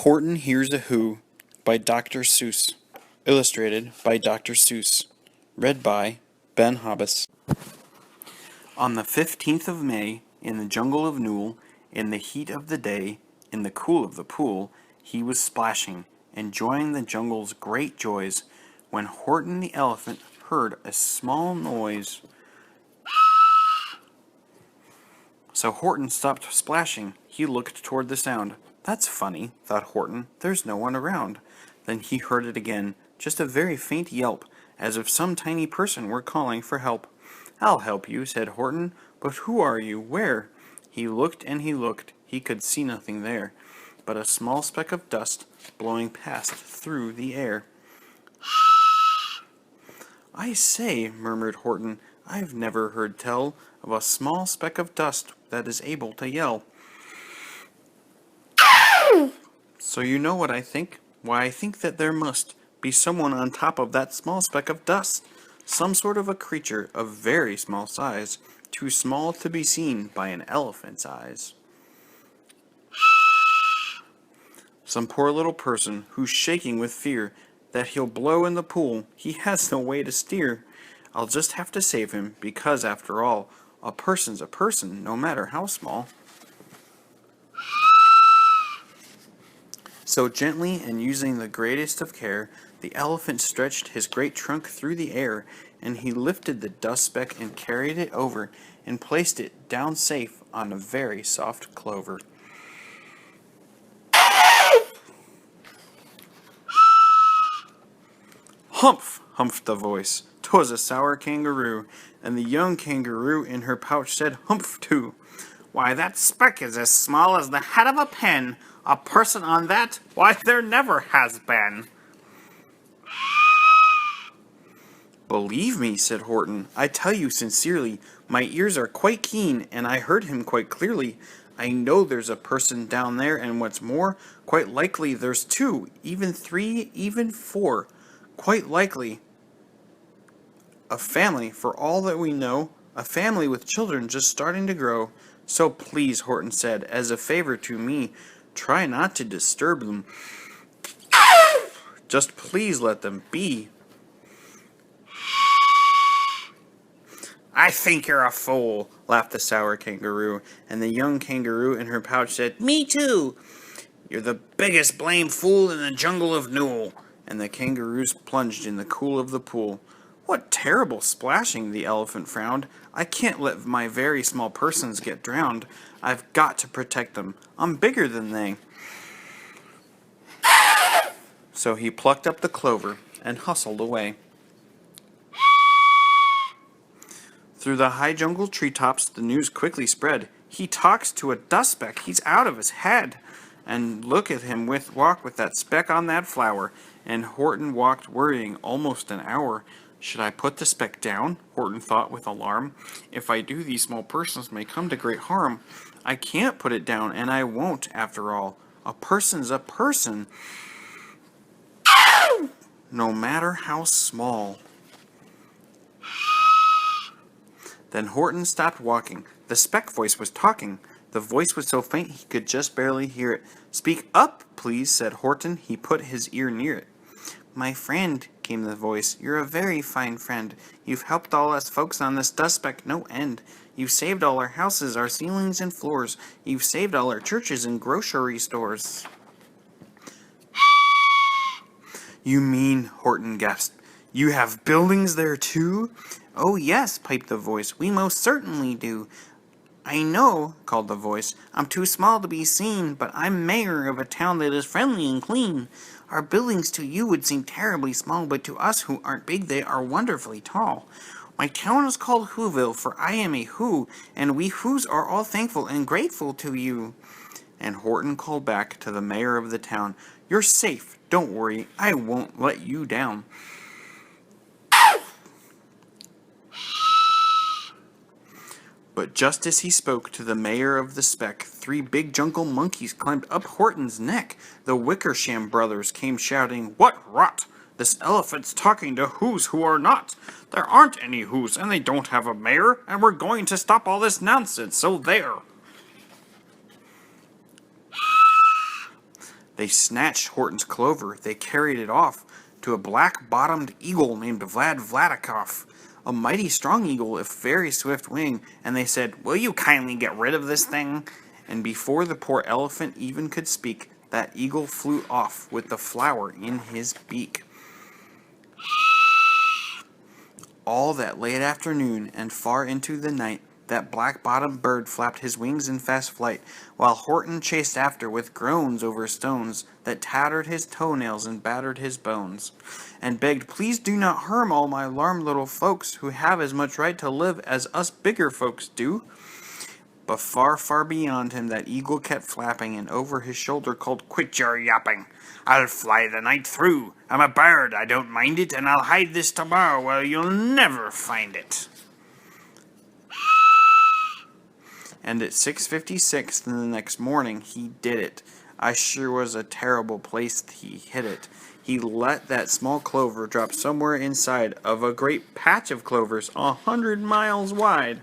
Horton Hears a Who by Dr. Seuss. Illustrated by Dr. Seuss. Read by Ben Hobbes. On the 15th of May, in the jungle of Newell, in the heat of the day, in the cool of the pool, he was splashing, enjoying the jungle's great joys, when Horton the Elephant heard a small noise. So Horton stopped splashing. He looked toward the sound. "That's funny," thought Horton. "There's no one around." Then he heard it again, just a very faint yelp, as if some tiny person were calling for help. "I'll help you," said Horton. "But who are you? Where?" He looked and he looked. He could see nothing there, but a small speck of dust blowing past through the air. "I say," murmured Horton, "I've never heard tell of a small speck of dust that is able to yell. So you know what I think? Why, I think that there must be someone on top of that small speck of dust, some sort of a creature of very small size, too small to be seen by an elephant's eyes. Some poor little person who's shaking with fear that he'll blow in the pool. He has no way to steer. I'll just have to save him, because after all, a person's a person, no matter how small." So gently and using the greatest of care, the elephant stretched his great trunk through the air, and he lifted the dust speck and carried it over and placed it down safe on a very soft clover. "Humph!" humphed the voice. 'Twas a sour kangaroo, and the young kangaroo in her pouch said humph too. "Why, that speck is as small as the head of a pin. A person on that? Why, there never has been." "Believe me," said Horton, "I tell you sincerely, my ears are quite keen, and I heard him quite clearly. I know there's a person down there, and what's more, quite likely there's two, even three, even four. Quite likely a family, for all that we know, a family with children just starting to grow. So please," Horton said, "as a favor to me, try not to disturb them. Just please let them be." "I think you're a fool," laughed the sour kangaroo, and the young kangaroo in her pouch said, "Me too. You're the biggest blame fool in the jungle of Newell." And the kangaroos plunged in the cool of the pool. "What terrible splashing!" the elephant frowned. "I can't let my very small persons get drowned. I've got to protect them. I'm bigger than they." So he plucked up the clover and hustled away. Through the high jungle treetops, the news quickly spread. "He talks to a dust speck. He's out of his head. And look at him walk with that speck on that flower." And Horton walked worrying almost an hour. "Should I put the speck down?" Horton thought with alarm. "If I do, these small persons may come to great harm. I can't put it down, and I won't, after all. A person's a person, no matter how small." Then Horton stopped walking. The speck voice was talking. The voice was so faint he could just barely hear it. "Speak up, please," said Horton. He put his ear near it. "My friend," came the voice, "you're a very fine friend. You've helped all us folks on this dust speck no end. You've saved all our houses, our ceilings and floors. You've saved all our churches and grocery stores." "You mean," Horton gasped, "you have buildings there too?" "Oh yes," piped the voice, "we most certainly do." "I know," called the voice, "I'm too small to be seen, but I'm mayor of a town that is friendly and clean. Our buildings to you would seem terribly small, but to us who aren't big they are wonderfully tall. My town is called Whoville, for I am a Who, and we Whos are all thankful and grateful to you." And Horton called back to the mayor of the town, "You're safe. Don't worry. I won't let you down." But just as he spoke to the mayor of the speck, three big jungle monkeys climbed up Horton's neck. The Wickersham brothers came shouting, "What rot! This elephant's talking to Whos who are not. There aren't any Whos, and they don't have a mayor, and we're going to stop all this nonsense, so there." They snatched Horton's clover. They carried it off to a black-bottomed eagle named Vladikoff, a mighty strong eagle with very swift wing, and they said, "Will you kindly get rid of this thing?" And before the poor elephant even could speak, that eagle flew off with the flower in his beak. All that late afternoon and far into the night, that black-bottomed bird flapped his wings in fast flight, while Horton chased after with groans over stones that tattered his toenails and battered his bones, and begged, "Please do not harm all my alarmed little folks, who have as much right to live as us bigger folks do." But far, far beyond him that eagle kept flapping, and over his shoulder called, "Quit your yapping! I'll fly the night through. I'm a bird, I don't mind it, and I'll hide this tomorrow where you'll never find it." And at 6:56 the next morning, he did it. I sure was a terrible place he hid it. He let that small clover drop somewhere inside of a great patch of clovers 100 miles wide.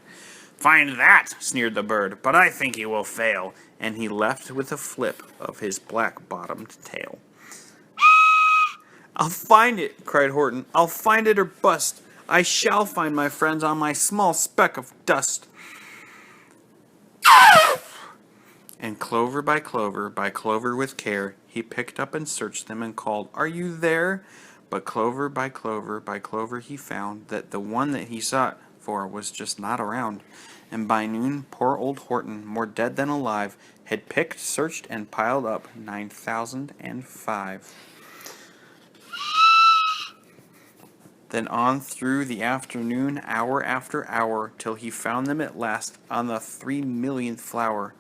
"Find that," sneered the bird, "but I think you will fail." And he left with a flip of his black-bottomed tail. "I'll find it," cried Horton. "I'll find it or bust. I shall find my friends on my small speck of dust." And clover by clover with care, he picked up and searched them and called, "Are you there?" But clover by clover he found that the one that he sought for was just not around. And by noon, poor old Horton, more dead than alive, had picked, searched, and piled up 9,005. Then on through the afternoon, hour after hour, till he found them at last on the 3,000,000th flower.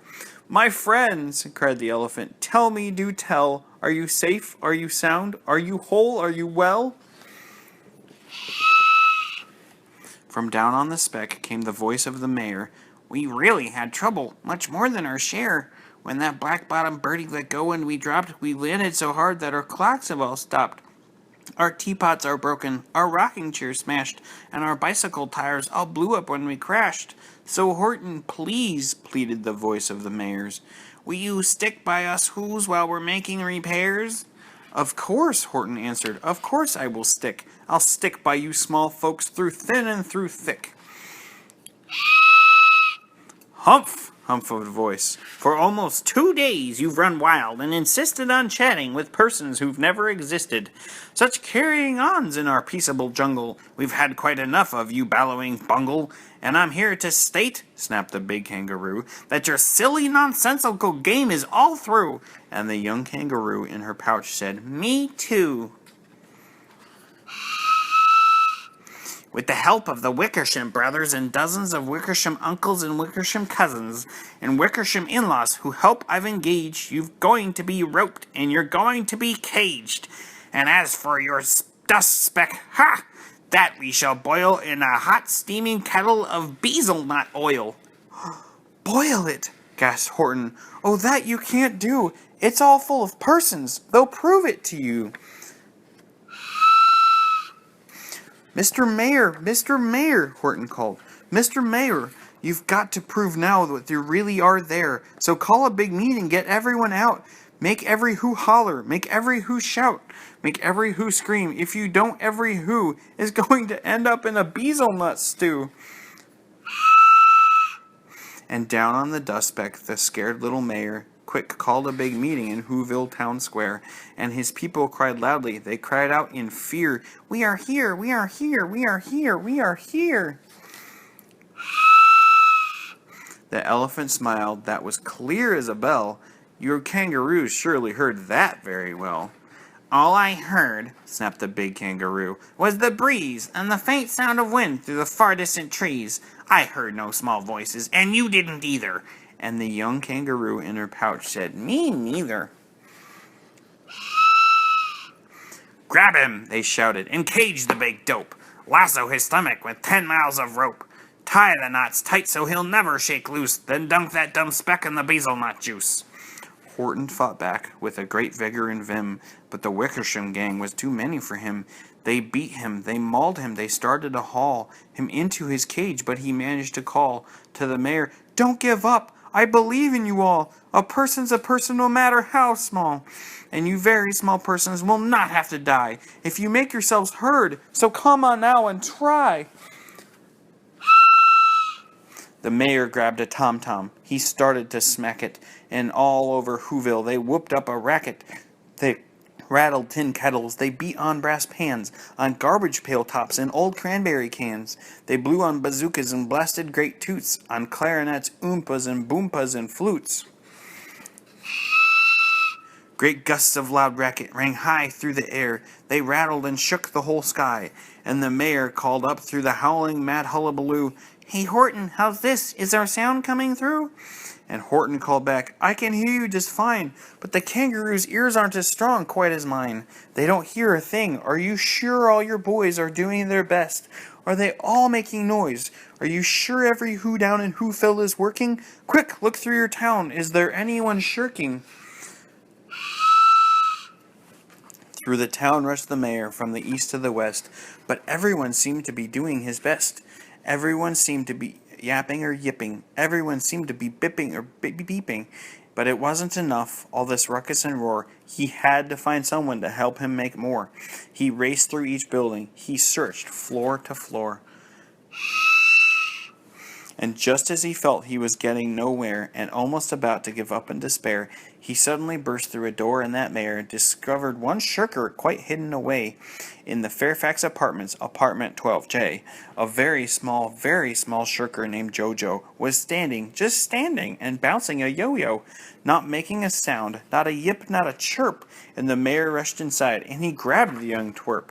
"My friends," cried the elephant, "tell me, do tell, are you safe? Are you sound? Are you whole? Are you well?" From down on the speck came the voice of the mayor. "We really had trouble, much more than our share. When that black-bottomed birdie let go and we dropped, we landed so hard that our clocks have all stopped. Our teapots are broken, our rocking chair smashed, and our bicycle tires all blew up when we crashed. So Horton, please," pleaded the voice of the mayor's, "will you stick by us who's while we're making repairs?" "Of course," Horton answered, "of course I will stick. I'll stick by you small folks through thin and through thick." "Humph!" humphed a voice. "For almost 2 days you've run wild and insisted on chatting with persons who've never existed. Such carrying-ons in our peaceable jungle. We've had quite enough of you bellowing bungle. And I'm here to state," snapped the big kangaroo, "that your silly nonsensical game is all through." And the young kangaroo in her pouch said, "Me too." "With the help of the Wickersham brothers and dozens of Wickersham uncles and Wickersham cousins and Wickersham in-laws who help I've engaged, you're going to be roped and you're going to be caged. And as for your dust speck, ha! That we shall boil in a hot steaming kettle of bezel-nut oil." "Boil it!" gasped Horton. "Oh, that you can't do. It's all full of persons. They'll prove it to you." Mr. Mayor, Horton called. "Mr. Mayor, you've got to prove now that you really are there. So call a big meeting, get everyone out. Make every who holler, make every who shout, make every who scream. If you don't, every who is going to end up in a bezel-nut stew." And down on the dust speck, the scared little mayor quick called a big meeting in Whoville town square, and his people cried loudly. They cried out in fear, "We are here, we are here, we are here, we are here." The elephant smiled. That was clear as a bell. "Your kangaroos surely heard that very well." "All I heard," snapped the big kangaroo, "was the breeze and the faint sound of wind through the far distant trees. I heard no small voices, and you didn't either." And the young kangaroo in her pouch said, "Me neither." "Grab him," they shouted, "and cage the big dope. Lasso his stomach with 10 miles of rope. Tie the knots tight so he'll never shake loose. Then dunk that dumb speck in the bezel-nut juice." Horton fought back with a great vigor and vim, but the Wickersham gang was too many for him. They beat him, they mauled him, they started to haul him into his cage, but he managed to call to the mayor, "Don't give up! I believe in you all. A person's a person no matter how small. And you very small persons will not have to die if you make yourselves heard. So come on now and try. The mayor grabbed a tom-tom. He started to smack it, and all over Whoville they whooped up a racket. They rattled tin kettles, they beat on brass pans, on garbage pail tops and old cranberry cans. They blew on bazookas and blasted great toots, on clarinets, oompas and boompas and flutes. Great gusts of loud racket rang high through the air. They rattled and shook the whole sky. And the mayor called up through the howling mad hullabaloo, "Hey Horton, how's this? Is our sound coming through?" And Horton called back, "I can hear you just fine, but the kangaroo's ears aren't as strong quite as mine. They don't hear a thing. Are you sure all your boys are doing their best? Are they all making noise? Are you sure every who down in Whoville is working? Quick, look through your town. Is there anyone shirking?" Through the town rushed the mayor from the east to the west, but everyone seemed to be doing his best. Everyone seemed to be yapping or yipping. Everyone seemed to be bipping or beeping. But it wasn't enough, all this ruckus and roar. He had to find someone to help him make more. He raced through each building. He searched floor to floor. And just as he felt he was getting nowhere and almost about to give up in despair, he suddenly burst through a door, and that mayor discovered one shirker quite hidden away in the Fairfax Apartments, apartment 12J. A very small shirker named Jojo was standing, just standing, and bouncing a yo-yo, not making a sound, not a yip, not a chirp. And the mayor rushed inside, and he grabbed the young twerp.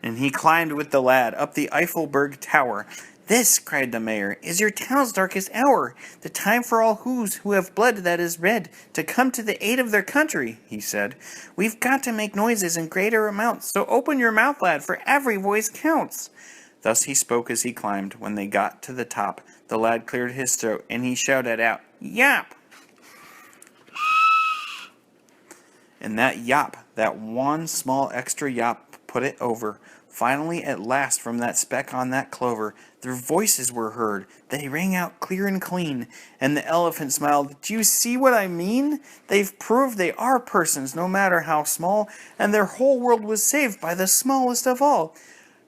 And he climbed with the lad up the Eiffelberg Tower. "This," cried the mayor, "is your town's darkest hour, the time for all who have blood that is red to come to the aid of their country," he said. "We've got to make noises in greater amounts, so open your mouth, lad, for every voice counts." Thus he spoke as he climbed. When they got to the top, the lad cleared his throat, and he shouted out, "Yap!" And that yap, that one small extra yap, put it over. Finally, at last, from that speck on that clover, their voices were heard. They rang out clear and clean, and the elephant smiled. "Do you see what I mean? They've proved they are persons, no matter how small, and their whole world was saved by the smallest of all."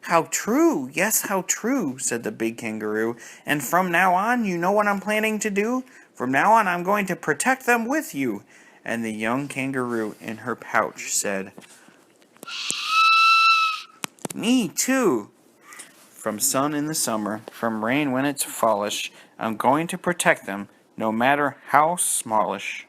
"How true! Yes, how true!" said the big kangaroo. "And from now on, you know what I'm planning to do? From now on, I'm going to protect them with you." And the young kangaroo in her pouch said, "Me too. From sun in the summer, from rain when it's fallish, I'm going to protect them, no matter how smallish."